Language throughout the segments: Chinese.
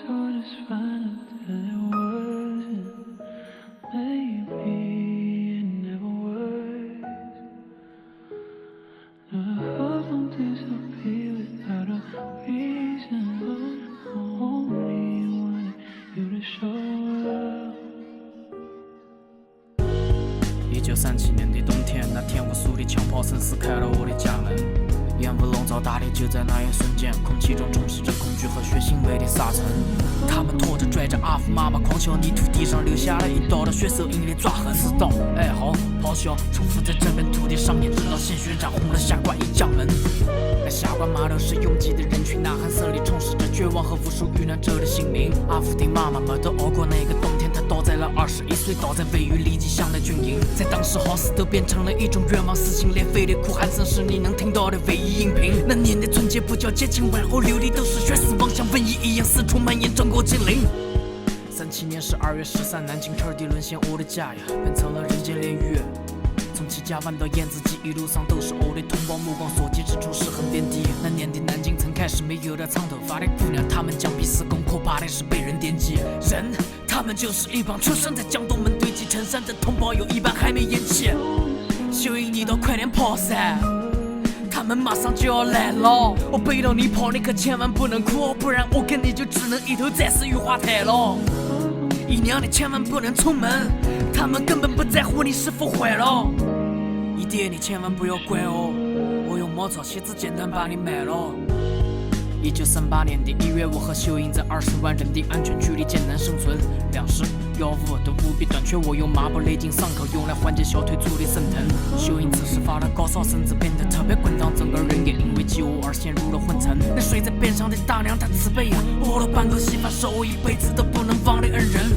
satisfied until it wasn't. Maybe it never was. Love won't disappear without a reason. Only wanted you to show up. 1937年的冬天，那天无数的枪炮声撕开了我的家门，烟雾笼罩大地，就在那一瞬间，空气中充斥着恐惧和血腥味的沙尘。他们拖着拽着阿福妈妈狂笑，泥土地上留下了一道道血手印的抓痕。刺刀、哀嚎、咆哮，重复在这片土地上面，直到鲜血染红了下关一将门。那下关码头是拥挤的人群，呐喊声里充斥着绝望和无数遇难者的姓名。阿福的妈妈们都熬过那个冬天，她倒在了21岁，倒在位于利吉乡的军营。在当时，好死都变成了一种愿望，撕心裂肺的哭喊声是你能听到的唯一音频。那年的春节不叫节庆，晚后流的都是血死亡，像瘟疫一样四处蔓延，整个精灵。37年12月13，南京彻底沦陷，我的家呀变成了人间炼狱。从齐家湾到燕子矶，一路上都是我的同胞，目光所及之处是痕遍地。那年的南京曾开始没有了长头发的姑娘，她们将彼此攻破，怕的是被人惦记。人，他们就是一帮出生在江东门堆积成山的同胞，有一半还没咽气。秀英，你都快点跑噻！他们马上就要来了，我背到你跑，你可千万不能哭，不然我跟你就只能一头栽死雨花台了。姨娘，你千万不能出门，他们根本不在乎你是否坏了。姨爹，你千万不要怪我，我用茅草、锡纸、简单把你埋了。1938年的1月，我和秀英在20万人的安全区里艰难生存，粮食、药物都无比短缺，我用抹布勒进伤口，用来缓解小腿处的生疼。秀英此时发了高烧，甚至变得特别滚烫，整个人也因为饥饿而陷入了昏沉。那睡在边上的大娘她慈悲啊，我了半口稀饭，是我一辈子都不能忘的恩人。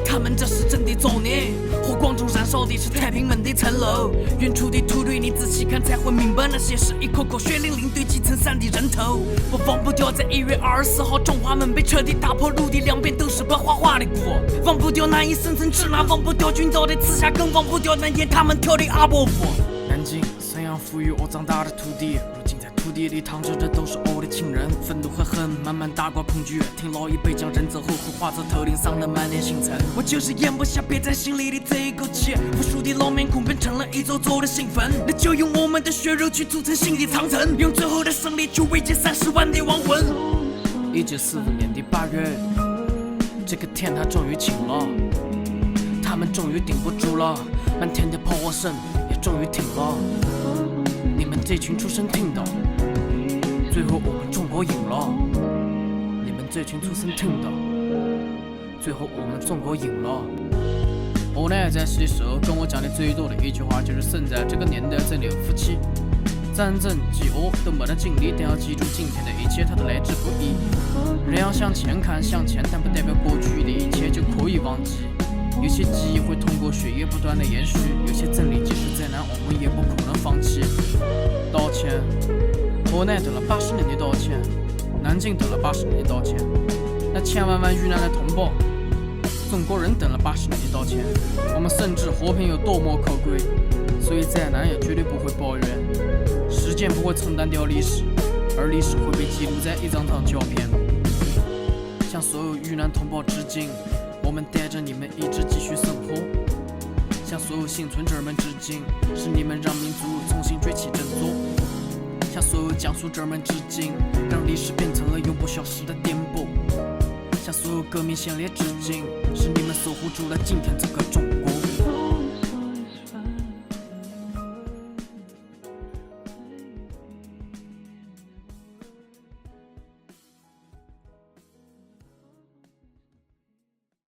他们这是真的造孽，火光中燃烧的是太平门的城楼，远处的土堆你仔细看才会明白，那些是一颗颗血淋淋堆积成山的人头。我忘不掉在1月24号中华门被彻底打破，路的两边都是白花花的鼓，忘不掉那一声声斥骂，忘不掉军刀的刺下，更忘不掉那年他们跳的阿波舞。南京，沈阳赋予我长大的土地，如今在土地里躺着的都是我的亲人，愤怒和恨慢慢打过恐惧，听老一辈讲人走后会化作头顶上的满脸星辰。我就是咽不下憋在心里的这一口气，无数的老面孔变成了一座座的兴奋，那就用我们的血肉去组成新的长城，用最后的胜利去慰藉30万的亡魂。1945年的8月，这个天它终于晴了，他们终于顶不住了，满天的炮火声也终于停了。你们这群畜生听到，最后我们中国赢了。你们这群畜生听到，最后我们中国赢了。我奶奶在世的时候跟我讲的最多的一句话就是生在这个年代真了不起，战争饥饿都没得经历，但要记住今天的一切它都来之不易。人要向前看，向前，但不代表过去的一切就可以忘记。有些记忆会通过血液不断的延续，有些真理即使再难，我们也不可能放弃。道歉，河南得了80年的道歉，南京得了80年的道歉，那千万万遇难的同胞，中国人等了80年的道歉。我们深知和平有多么可贵，所以灾难也绝对不会抱怨。时间不会冲淡掉历史，而历史会被记录在一张张胶片。向所有遇难同胞致敬，我们带着你们一直继续生活。向所有幸存者们致敬，是你们让民族重新崛起振作。向所有讲述者们致敬，让历史变成了永不消失的颠簸。向所有革命先烈致敬，是你们守护住了今天这个